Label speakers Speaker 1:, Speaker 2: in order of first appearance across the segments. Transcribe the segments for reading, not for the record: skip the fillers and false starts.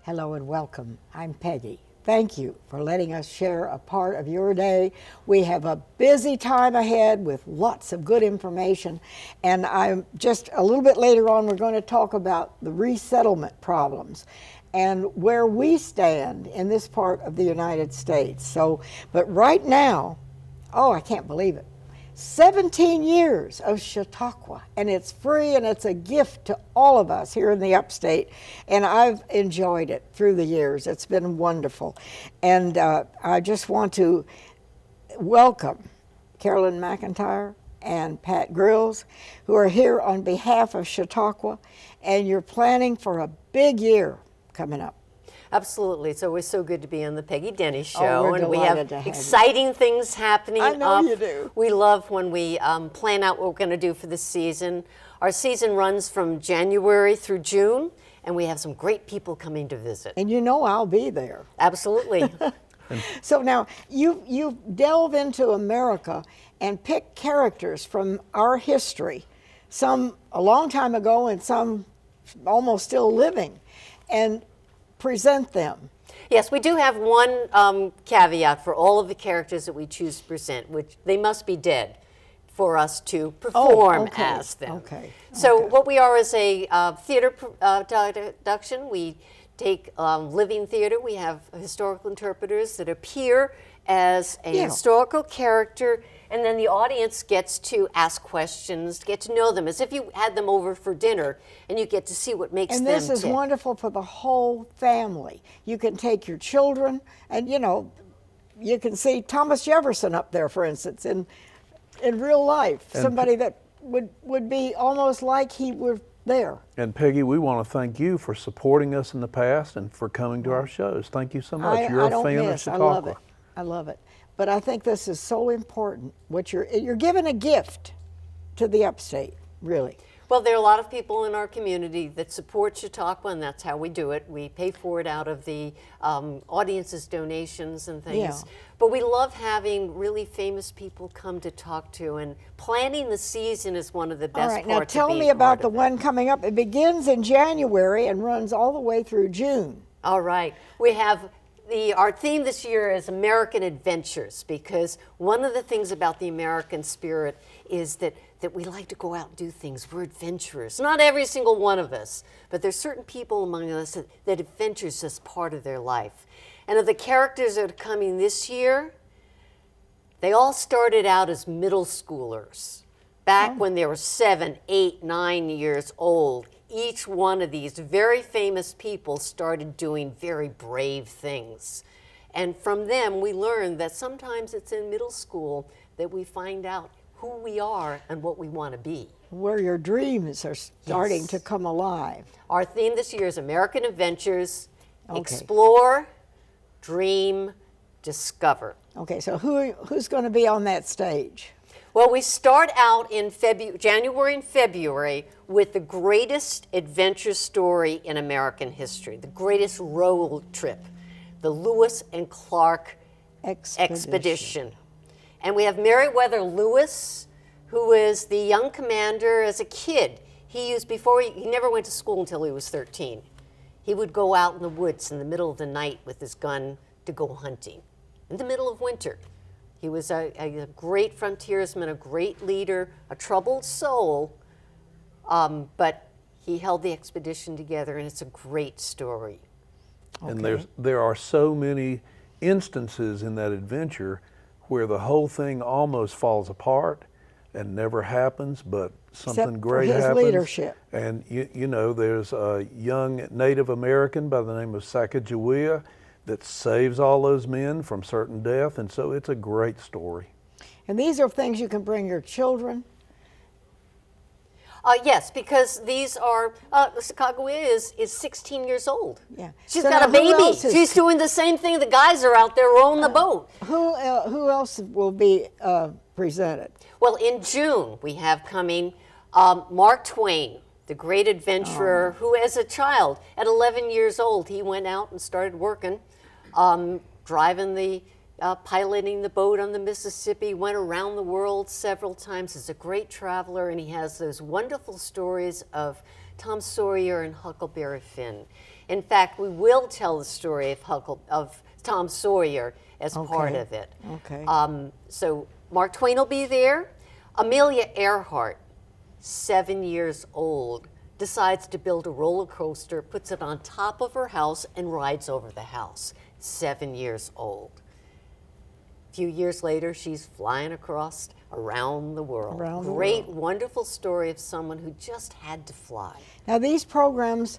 Speaker 1: Hello and welcome. I'm Peggy. Thank you for letting us share a part of your day. We have a busy time ahead with lots of good information, and I'm just a little bit later on we're going to talk about the resettlement problems and where we stand in this part of the United States. But right now, oh, I can't believe it. 17 years of Chautauqua, and it's free and it's a gift to all of us here in the upstate, and I've enjoyed it through the years. It's been wonderful, and I just want to welcome Carolyn McIntyre and Pat Grills, who are here on behalf of Chautauqua, and you're planning for a big year coming up.
Speaker 2: Absolutely. It's always so good to be on the Peggy Denny Show.
Speaker 1: Oh, we're
Speaker 2: and we
Speaker 1: delighted
Speaker 2: have
Speaker 1: to have
Speaker 2: exciting things happening.
Speaker 1: I know you do.
Speaker 2: We love when we plan out what we're going to do for the season. Our season runs from January through June, and we have some great people coming to visit.
Speaker 1: And you know I'll be there.
Speaker 2: Absolutely.
Speaker 1: So now you delve into America and pick characters from our history, some a long time ago and some almost still living, and present them.
Speaker 2: Yes, we do have one caveat for all of the characters that we choose to present, which they must be dead for us to perform as them.
Speaker 1: Okay.
Speaker 2: So what we are is a theater production. We take living theater. We have historical interpreters that appear as a historical character, and then the audience gets to ask questions, get to know them, as if you had them over for dinner, and you get to see what makes them tick.
Speaker 1: And this is wonderful for the whole family. You can take your children, and you can see Thomas Jefferson up there, for instance, in real life. And somebody that would be almost like he were there.
Speaker 3: And Peggy, we want to thank you for supporting us in the past and for coming to our shows. Thank you so much. You're a fan of Chautauqua.
Speaker 1: I love it. I love it. But I think this is so important. What you're giving a gift to the upstate, really.
Speaker 2: Well, there are a lot of people in our community that support Chautauqua, and that's how we do it. We pay for it out of the audience's donations and things.
Speaker 1: Yeah.
Speaker 2: But we love having really famous people come to talk to, and planning the season is one of the best parts.
Speaker 1: All right, now tell me about the one coming up. It begins in January and runs all the way through June.
Speaker 2: All right. We have our theme this year is American Adventures, because one of the things about the American spirit is that we like to go out and do things. We're adventurers. Not every single one of us, but there's certain people among us that adventure is just part of their life. And of the characters that are coming this year, they all started out as middle schoolers, back when they were 7, 8, 9 years old. Each one of these very famous people started doing very brave things. And from them, we learned that sometimes it's in middle school that we find out who we are and what we want to be.
Speaker 1: Where your dreams are starting to come alive.
Speaker 2: Our theme this year is American Adventures, Explore, Dream, Discover.
Speaker 1: Okay, so who's going to be on that stage?
Speaker 2: Well, we start out in January and February with the greatest adventure story in American history, the greatest road trip, the Lewis and Clark Expedition. And we have Meriwether Lewis, who is the young commander as a kid. He never went to school until he was 13. He would go out in the woods in the middle of the night with his gun to go hunting in the middle of winter. He was a great frontiersman, a great leader, a troubled soul, but he held the expedition together, and it's a great story.
Speaker 3: And there are so many instances in that adventure where the whole thing almost falls apart and never happens, but something great happens.
Speaker 1: Except for his leadership.
Speaker 3: And there's a young Native American by the name of Sacagawea that saves all those men from certain death, and so it's a great story.
Speaker 1: And these are things you can bring your children?
Speaker 2: Yes, because these are, Sacagawea is 16 years old.
Speaker 1: Yeah.
Speaker 2: She's got a baby. She's doing the same thing the guys are out there rowing the boat.
Speaker 1: Who else will be presented?
Speaker 2: Well, in June, we have coming Mark Twain, the great adventurer who, as a child, at 11 years old, he went out and started working, piloting the boat on the Mississippi, went around the world several times. He's a great traveler, and he has those wonderful stories of Tom Sawyer and Huckleberry Finn. In fact, we will tell the story of Tom Sawyer as part of it.
Speaker 1: Okay.
Speaker 2: So Mark Twain will be there. Amelia Earhart, 7 years old, decides to build a roller coaster, puts it on top of her house, and rides over the house. 7 years old. A few years later, she's flying across around the world. Great, wonderful story of someone who just had to fly.
Speaker 1: Now, these programs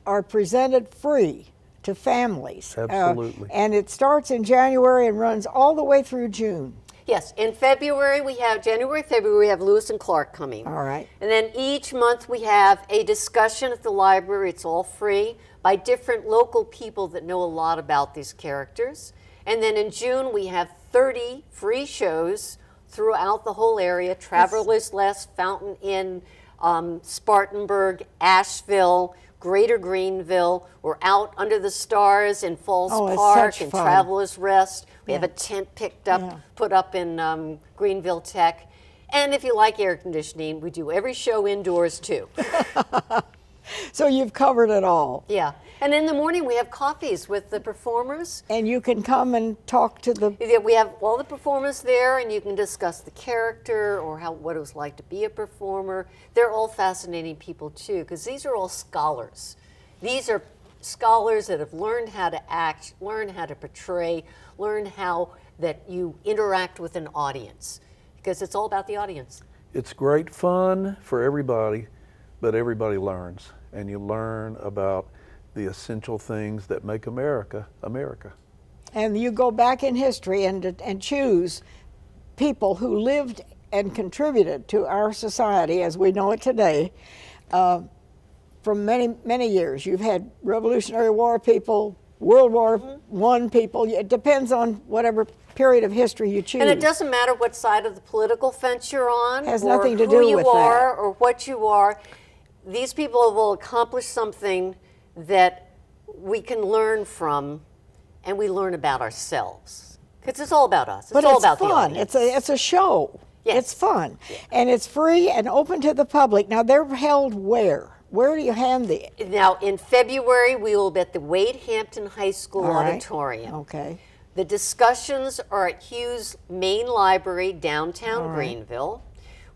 Speaker 1: are presented free to families.
Speaker 3: Absolutely.
Speaker 1: And it starts in January and runs all the way through June.
Speaker 2: Yes, in February we have, January, February, we have Lewis and Clark coming.
Speaker 1: All right.
Speaker 2: And then each month we have a discussion at the library, it's all free, by different local people that know a lot about these characters. And then in June we have 30 free shows throughout the whole area, Travelers Rest, Fountain Inn, Spartanburg, Asheville, Greater Greenville. We're out under the stars in Falls Park and Travelers Rest. We have a tent put up in Greenville Tech. And if you like air conditioning, we do every show indoors too.
Speaker 1: So you've covered it all.
Speaker 2: Yeah. And in the morning we have coffees with the performers.
Speaker 1: And you can come and talk to the...
Speaker 2: We have all the performers there, and you can discuss the character or what it was like to be a performer. They're all fascinating people too, because these are all scholars. These are scholars that have learned how to act, learned how to portray, learned how that you interact with an audience, because it's all about the audience.
Speaker 3: It's great fun for everybody, but everybody learns, and you learn about the essential things that make America, America.
Speaker 1: And you go back in history and choose people who lived and contributed to our society as we know it today from many, many years. You've had Revolutionary War people, World War I people. It depends on whatever period of history you choose.
Speaker 2: And it doesn't matter what side of the political fence you're on,
Speaker 1: has
Speaker 2: or
Speaker 1: nothing to
Speaker 2: who
Speaker 1: do
Speaker 2: you
Speaker 1: with
Speaker 2: are,
Speaker 1: that.
Speaker 2: or what you are. These people will accomplish something that we can learn from, and we learn about ourselves. Because it's all about us. It's all about the audience.
Speaker 1: It's a show.
Speaker 2: Yes.
Speaker 1: It's fun. And it's free and open to the public. Now, they're held where? Where do you hand the...
Speaker 2: Now, in February, we will be at the Wade Hampton High School Auditorium.
Speaker 1: Okay.
Speaker 2: The discussions are at Hughes Main Library, downtown Greenville.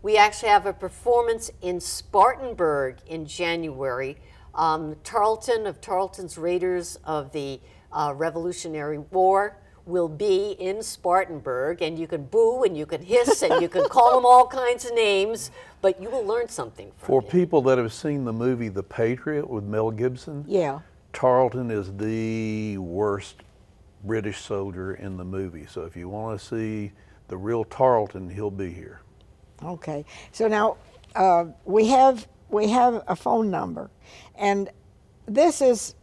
Speaker 2: We actually have a performance in Spartanburg in January. Tarleton of Tarleton's Raiders of the Revolutionary War will be in Spartanburg, and you can boo and you can hiss and you can call them all kinds of names, but you will learn something from it.
Speaker 3: people that have seen the movie The Patriot with Mel Gibson, Tarleton is the worst British soldier in the movie. So if you want to see the real Tarleton, he'll be here.
Speaker 1: Okay. So now we have a phone number, and this is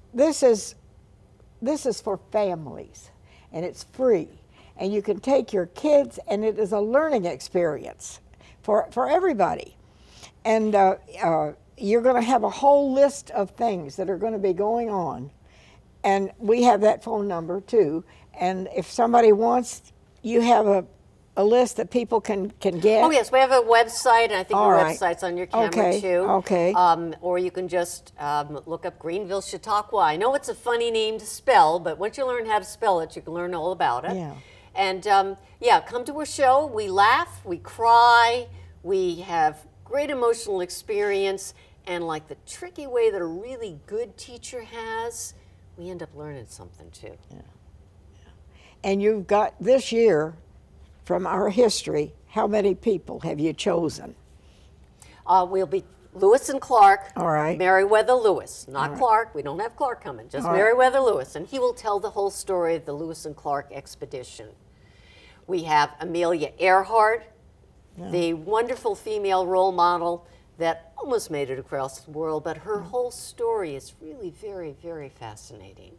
Speaker 1: for families, and it's free, and you can take your kids, and it is a learning experience for everybody. And you're going to have a whole list of things that are going to be going on, and we have that phone number too. And if somebody wants, you have a list that people can get?
Speaker 2: Oh yes, we have a website, and I think your website's on your camera too.
Speaker 1: Okay.
Speaker 2: Or you can just look up Greenville, Chautauqua. I know it's a funny name to spell, but once you learn how to spell it, you can learn all about it.
Speaker 1: Yeah.
Speaker 2: And come to a show. We laugh, we cry, we have great emotional experience, and like the tricky way that a really good teacher has, we end up learning something too.
Speaker 1: Yeah. And you've got this year, from our history, how many people have you chosen?
Speaker 2: We'll be Lewis and Clark, Meriwether Lewis, not Clark. We don't have Clark coming, just Meriwether Lewis, and he will tell the whole story of the Lewis and Clark expedition. We have Amelia Earhart, the wonderful female role model that almost made it across the world, but her whole story is really very, very fascinating.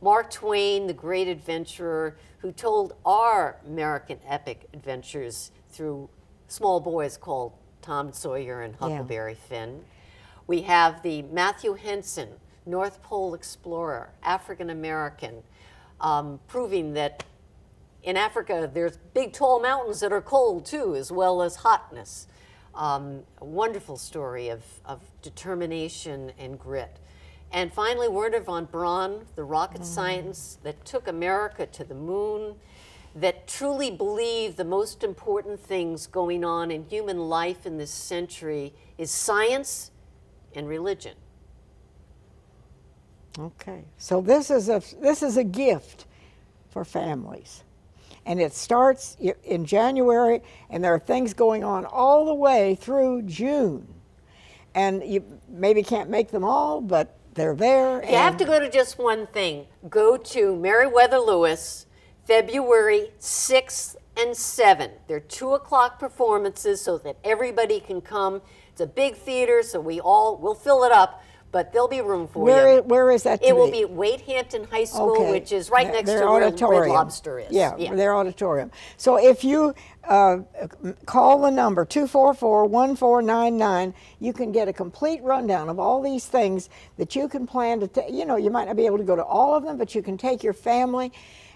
Speaker 2: Mark Twain, the great adventurer who told our American epic adventures through small boys called Tom Sawyer and Huckleberry Finn. We have the Matthew Henson, North Pole explorer, African American, proving that in Africa there's big tall mountains that are cold too, as well as hotness. A wonderful story of determination and grit. And finally, Wernher von Braun, the rocket scientist that took America to the moon, that truly believed the most important things going on in human life in this century is science and religion.
Speaker 1: Okay, so this is a gift for families, and it starts in January, and there are things going on all the way through June, and you maybe can't make them all, but they're there.
Speaker 2: You have to go to just one thing. Go to Meriwether Lewis, February 6th and 7th. They're 2 o'clock performances so that everybody can come. It's a big theater, so we'll fill it up. But there'll be room for you.
Speaker 1: Where is that?
Speaker 2: It will be at Wadehampton High School, which is right next to where Red Lobster is.
Speaker 1: Yeah, their auditorium. So if you call the number 244-1499, you can get a complete rundown of all these things that you can plan to. You might not be able to go to all of them, but you can take your family.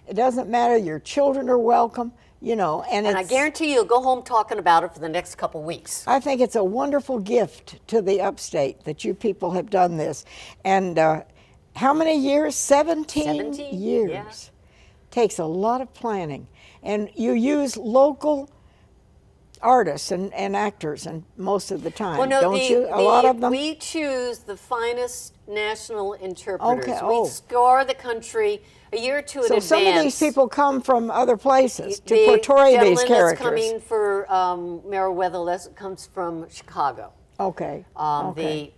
Speaker 1: It doesn't matter. Your children are welcome. And
Speaker 2: I guarantee you'll go home talking about it for the next couple weeks.
Speaker 1: I think it's a wonderful gift to the upstate that you people have done this. And how many years? 17 years.
Speaker 2: Yeah.
Speaker 1: Takes a lot of planning. And you use local artists and actors and most of the time,
Speaker 2: well, no,
Speaker 1: don't you? A lot of them?
Speaker 2: We choose the finest national interpreters.
Speaker 1: Okay.
Speaker 2: We scour the country a year or two in advance.
Speaker 1: So some of these people come from other places to portray these characters.
Speaker 2: The gentleman that's coming for Meriwether Lewis comes from Chicago.
Speaker 1: Okay.
Speaker 2: The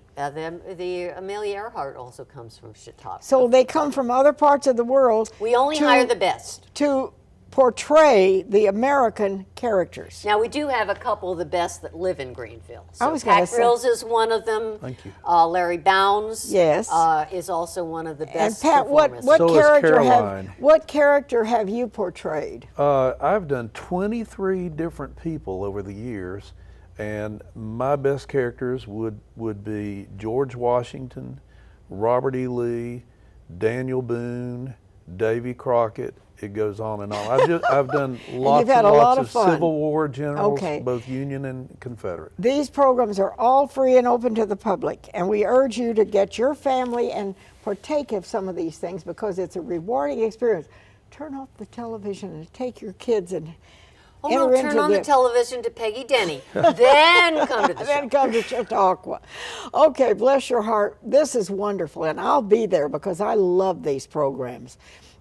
Speaker 2: Amelia Earhart also comes from Chautauqua.
Speaker 1: So they come from other parts of the world.
Speaker 2: We only hire the best. To
Speaker 1: portray the American characters.
Speaker 2: Now, we do have a couple of the best that live in Greenville.
Speaker 1: So Pat
Speaker 2: Grills is one of them.
Speaker 3: Thank you.
Speaker 2: Larry Bounds
Speaker 1: is
Speaker 2: also one of the best.
Speaker 1: And Pat,
Speaker 2: performers.
Speaker 1: what character have you portrayed?
Speaker 3: I've done 23 different people over the years, and my best characters would be George Washington, Robert E. Lee, Daniel Boone, Davy Crockett. It goes on and on. I've done lots and lots of Civil War generals, both Union and Confederate.
Speaker 1: These programs are all free and open to the public, and we urge you to get your family and partake of some of these things because it's a rewarding experience. Turn off the television and take your kids and
Speaker 2: turn on the television to Peggy Denny. Then come to the show.
Speaker 1: Then come to Chautauqua. Okay, bless your heart. This is wonderful, and I'll be there because I love these programs.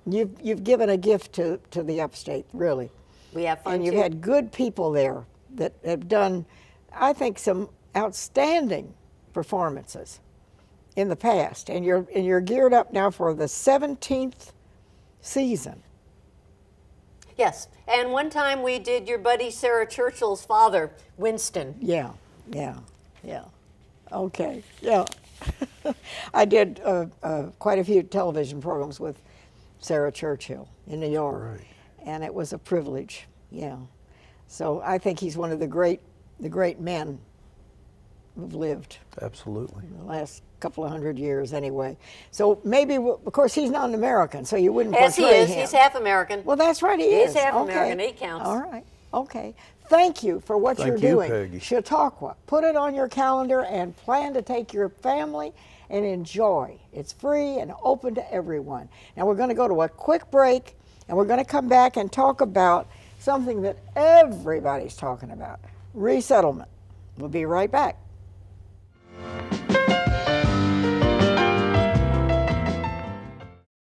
Speaker 1: You've given a gift to the upstate, really.
Speaker 2: We have fun,
Speaker 1: and you've had good people there that have done, I think, some outstanding performances in the past. And you're geared up now for the 17th season.
Speaker 2: Yes, and one time we did your buddy Sarah Churchill's father, Winston.
Speaker 1: Yeah. Okay, yeah. I did quite a few television programs with Sarah Churchill in New York,
Speaker 3: right.
Speaker 1: And it was a privilege. Yeah, so I think he's one of the great men who've lived.
Speaker 3: Absolutely.
Speaker 1: In the last couple of 100 years, anyway. So maybe, of course, he's not an American, so you wouldn't portray him.
Speaker 2: Yes, he is. He's half American.
Speaker 1: Well, that's right, he is.
Speaker 2: He's half American. He counts.
Speaker 1: All right. Okay. Thank you for what you're doing.
Speaker 3: Thank you, Peggy.
Speaker 1: Chautauqua. Put it on your calendar and plan to take your family and enjoy. It's free and open to everyone. Now we're going to go to a quick break, and we're going to come back and talk about something that everybody's talking about, resettlement. We'll be right back.